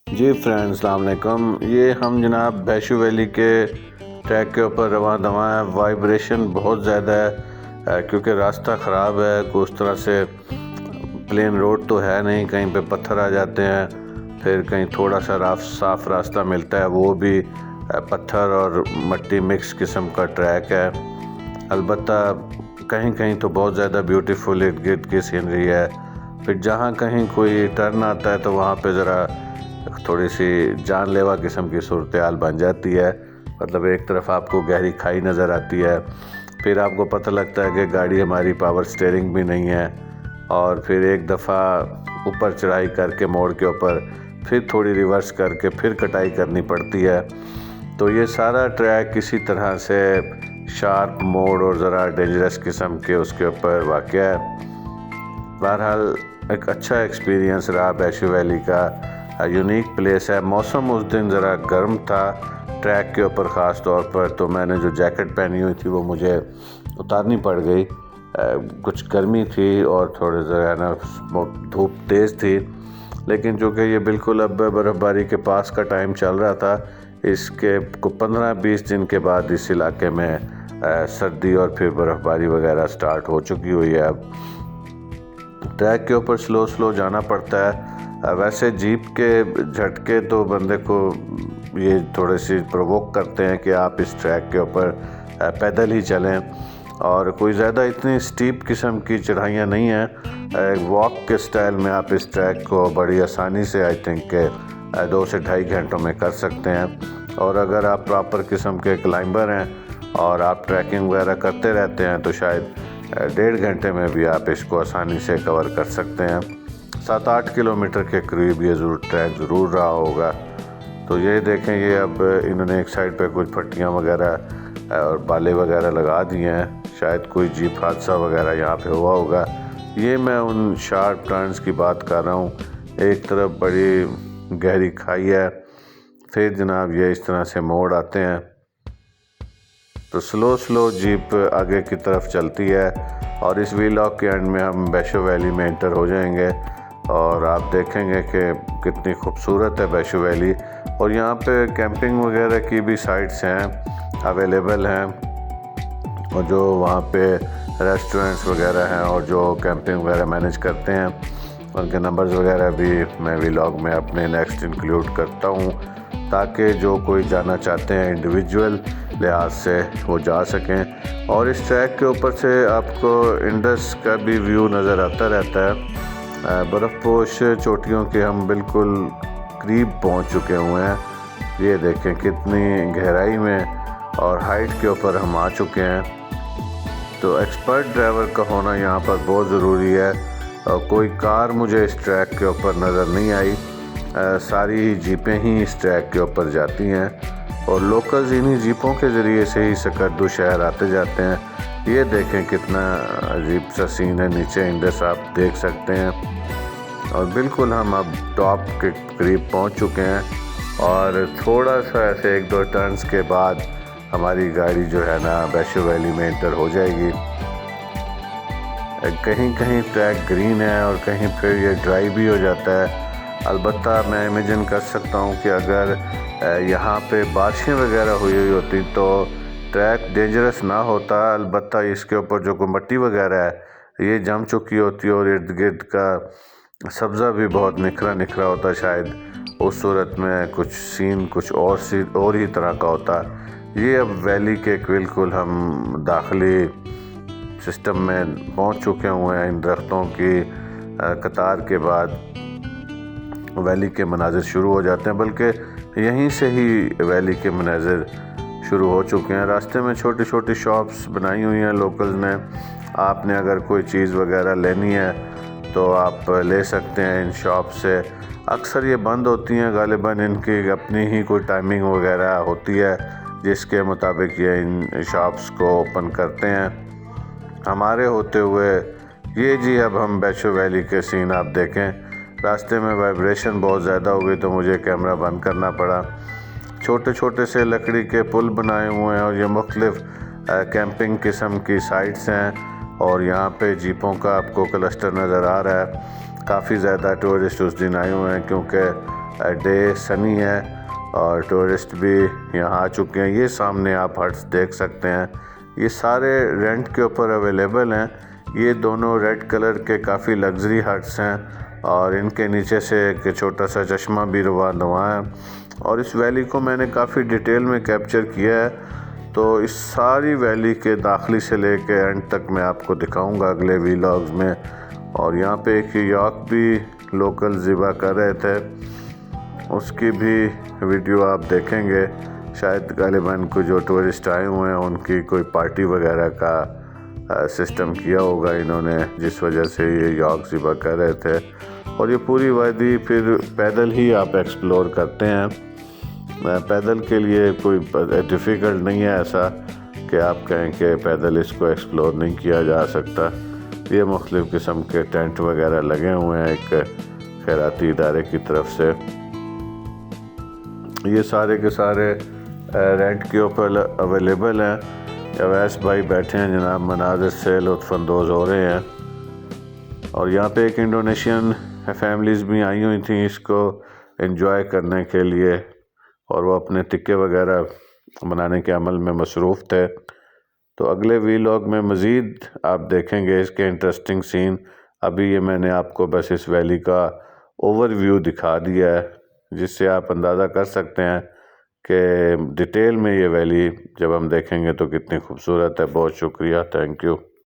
جی friend السلام علیکم۔ یہ ہم جناب بیشو ویلی کے ٹریک کے اوپر رواں دواں ہیں۔ وائبریشن بہت زیادہ ہے کیونکہ راستہ خراب ہے، کوئی اس طرح سے پلین روڈ تو ہے نہیں، کہیں پہ پتھر آ جاتے ہیں، پھر کہیں تھوڑا سا صاف راستہ ملتا ہے، وہ بھی پتھر اور مٹی مکس قسم کا ٹریک ہے۔ البتہ کہیں کہیں تو بہت زیادہ بیوٹیفل ارد گرد کی سینری ہے۔ پھر جہاں کہیں کوئی ٹرن آتا ہے تو وہاں پہ ذرا تھوڑی سی جان لیوا قسم کی صورتحال بن جاتی ہے، مطلب ایک طرف آپ کو گہری کھائی نظر آتی ہے، پھر آپ کو پتہ لگتا ہے کہ گاڑی ہماری پاور سٹیئرنگ بھی نہیں ہے، اور پھر ایک دفعہ اوپر چڑھائی کر کے موڑ کے اوپر پھر تھوڑی ریورس کر کے پھر کٹائی کرنی پڑتی ہے۔ تو یہ سارا ٹریک کسی طرح سے شارپ موڑ اور ذرا ڈینجرس قسم کے اس کے اوپر واقع ہے۔ بہرحال ایک اچھا ایکسپیرینس رہا بیشو ویلی کا، یونیک پلیس ہے۔ موسم اس دن ذرا گرم تھا ٹریک کے اوپر، خاص طور پر تو میں نے جو جیکٹ پہنی ہوئی تھی وہ مجھے اتارنی پڑ گئی، کچھ گرمی تھی اور تھوڑے ذرا دھوپ تیز تھی، لیکن چونکہ یہ بالکل اب برف باری کے پاس کا ٹائم چل رہا تھا، اس کے 15-20 دن کے بعد اس علاقے میں سردی اور پھر برف باری وغیرہ سٹارٹ ہو چکی ہوئی ہے۔ اب ٹریک کے اوپر سلو جانا پڑتا ہے۔ ویسے جیپ کے جھٹکے تو بندے کو یہ تھوڑے سی پرووک کرتے ہیں کہ آپ اس ٹریک کے اوپر پیدل ہی چلیں، اور کوئی زیادہ اتنی سٹیپ قسم کی چڑھائیاں نہیں ہیں، واک کے سٹائل میں آپ اس ٹریک کو بڑی آسانی سے آئی تھنک کہ 2 سے 2.5 گھنٹوں میں کر سکتے ہیں، اور اگر آپ پراپر قسم کے کلائمبر ہیں اور آپ ٹریکنگ وغیرہ کرتے رہتے ہیں تو شاید 1.5 گھنٹے میں بھی آپ اس کو آسانی سے کور کر سکتے ہیں۔ 7-8 کلومیٹر کے قریب یہ ٹریک ضرور رہا ہوگا۔ تو یہ دیکھیں، یہ اب انہوں نے ایک سائڈ پہ کچھ پٹیاں وغیرہ اور بالے وغیرہ لگا دیے ہیں، شاید کوئی جیپ حادثہ وغیرہ یہاں پہ ہوا ہوگا۔ یہ میں ان شارپ ٹرنز کی بات کر رہا ہوں، ایک طرف بڑی گہری کھائی ہے، پھر جناب یہ اس طرح سے موڑ آتے ہیں، تو سلو جیپ آگے کی طرف چلتی ہے، اور اس ویلاگ کے اینڈ میں ہم بیشو ویلی میں انٹر ہو جائیں گے، اور آپ دیکھیں گے کہ کتنی خوبصورت ہے بیشو ویلی، اور یہاں پہ کیمپنگ وغیرہ کی بھی سائٹس ہیں، اویلیبل ہیں، اور جو وہاں پہ ریسٹورنٹس وغیرہ ہیں اور جو کیمپنگ وغیرہ مینیج کرتے ہیں ان کے نمبرز وغیرہ بھی میں ویلاگ میں اپنے نیکسٹ انکلوڈ کرتا ہوں، تاکہ جو کوئی جانا چاہتے ہیں انڈیویجول لحاظ سے وہ جا سکیں۔ اور اس ٹریک کے اوپر سے آپ کو انڈس کا بھی ویو نظر آتا رہتا ہے۔ برف پوش چوٹیوں کے ہم بالکل قریب پہنچ چکے ہوئے ہیں، یہ دیکھیں کتنی گہرائی میں اور ہائٹ کے اوپر ہم آ چکے ہیں۔ تو ایکسپرٹ ڈرائیور کا ہونا یہاں پر بہت ضروری ہے، اور کوئی کار مجھے اس ٹریک کے اوپر نظر نہیں آئی، ساری جیپیں ہی اس ٹریک کے اوپر جاتی ہیں، اور لوکلز انہی جیپوں کے ذریعے سے ہی سکردو شہر آتے جاتے ہیں۔ یہ دیکھیں کتنا عجیب سا سین ہے، نیچے انڈس آپ دیکھ سکتے ہیں، اور بالکل ہم اب ٹاپ کے قریب پہنچ چکے ہیں، اور تھوڑا سا ایسے 1-2 ٹرنز کے بعد ہماری گاڑی جو ہے نا بیشو ویلی میں انٹر ہو جائے گی۔ کہیں کہیں ٹریک گرین ہے اور کہیں پھر یہ ڈرائی بھی ہو جاتا ہے۔ البتہ میں امیجن کر سکتا ہوں کہ اگر یہاں پہ بارشیں وغیرہ ہوئی ہوتی تو ٹریک ڈینجرس نہ ہوتا، البتہ اس کے اوپر جو کوئی مٹی وغیرہ ہے یہ جم چکی ہوتی ہے، اور ارد گرد کا سبزہ بھی بہت نکھرا ہوتا، شاید اس صورت میں کچھ سین کچھ اور ہی طرح کا ہوتا۔ یہ اب ویلی کے بالکل ہم داخلی سسٹم میں پہنچ چکے ہوئے ہیں، ان درختوں کی قطار کے بعد ویلی کے مناظر شروع ہو جاتے ہیں، بلکہ یہیں سے ہی ویلی کے مناظر شروع ہو چکے ہیں۔ راستے میں چھوٹی شاپس بنائی ہوئی ہیں لوکلز نے، آپ نے اگر کوئی چیز وغیرہ لینی ہے تو آپ لے سکتے ہیں ان شاپ سے۔ اکثر یہ بند ہوتی ہیں، غالباً ان کی اپنی ہی کوئی ٹائمنگ وغیرہ ہوتی ہے جس کے مطابق یہ ان شاپس کو اوپن کرتے ہیں۔ ہمارے ہوتے ہوئے یہ جی اب ہم بیشو ویلی کے سین آپ دیکھیں، راستے میں وائبریشن بہت زیادہ ہو گئی تو مجھے کیمرہ بند کرنا پڑا۔ چھوٹے سے لکڑی کے پل بنائے ہوئے ہیں، اور یہ مختلف کیمپنگ قسم کی سائٹس ہیں، اور یہاں پہ جیپوں کا آپ کو کلسٹر نظر آ رہا ہے۔ کافی زیادہ ٹورسٹ اس دن آئے ہوئے ہیں، کیونکہ ڈے سنی ہے اور ٹورسٹ بھی یہاں آ چکے ہیں۔ یہ سامنے آپ ہٹس دیکھ سکتے ہیں، یہ سارے رینٹ کے اوپر اویلیبل ہیں۔ یہ دونوں ریڈ کلر کے کافی لگژری ہٹس ہیں اور ان کے نیچے سے ایک چھوٹا سا چشمہ بھی رواں دواں ہے، اور اس ویلی کو میں نے کافی ڈیٹیل میں کیپچر کیا ہے، تو اس ساری ویلی کے داخلی سے لے کے اینڈ تک میں آپ کو دکھاؤں گا اگلے ویلاگز میں۔ اور یہاں پہ ایک یاک بھی لوکل ذبح کر رہے تھے، اس کی بھی ویڈیو آپ دیکھیں گے۔ شاید غالباً کوئی جو ٹورسٹ آئے ہوئے ہیں ان کی کوئی پارٹی وغیرہ کا سسٹم کیا ہوگا انہوں نے، جس وجہ سے یہ یاک ذبح کر رہے تھے۔ اور یہ پوری وادی پھر پیدل ہی آپ ایکسپلور کرتے ہیں۔ پیدل کے لیے کوئی ڈیفیکلٹ نہیں ہے ایسا کہ آپ کہیں کہ پیدل اس کو ایکسپلور نہیں کیا جا سکتا۔ یہ مختلف قسم کے ٹینٹ وغیرہ لگے ہوئے ہیں ایک خیراتی ادارے کی طرف سے۔ یہ سارے کے سارے رینٹ کے اوپر اویلیبل ہیں۔ اویس بھائی بیٹھے ہیں جناب، مناظر سے لطف اندوز ہو رہے ہیں۔ اور یہاں پہ ایک انڈونیشین فیملیز بھی آئی ہوئی تھیں اس کو انجوائے کرنے کے لیے، اور وہ اپنے ٹکے وغیرہ بنانے کے عمل میں مصروف تھے۔ تو اگلے ویلاگ میں مزید آپ دیکھیں گے اس کے انٹرسٹنگ سین۔ ابھی یہ میں نے آپ کو بس اس ویلی کا اوور ویو دکھا دیا ہے، جس سے آپ اندازہ کر سکتے ہیں کہ ڈیٹیل میں یہ ویلی جب ہم دیکھیں گے تو کتنی خوبصورت ہے۔ بہت شکریہ، تھینک یو۔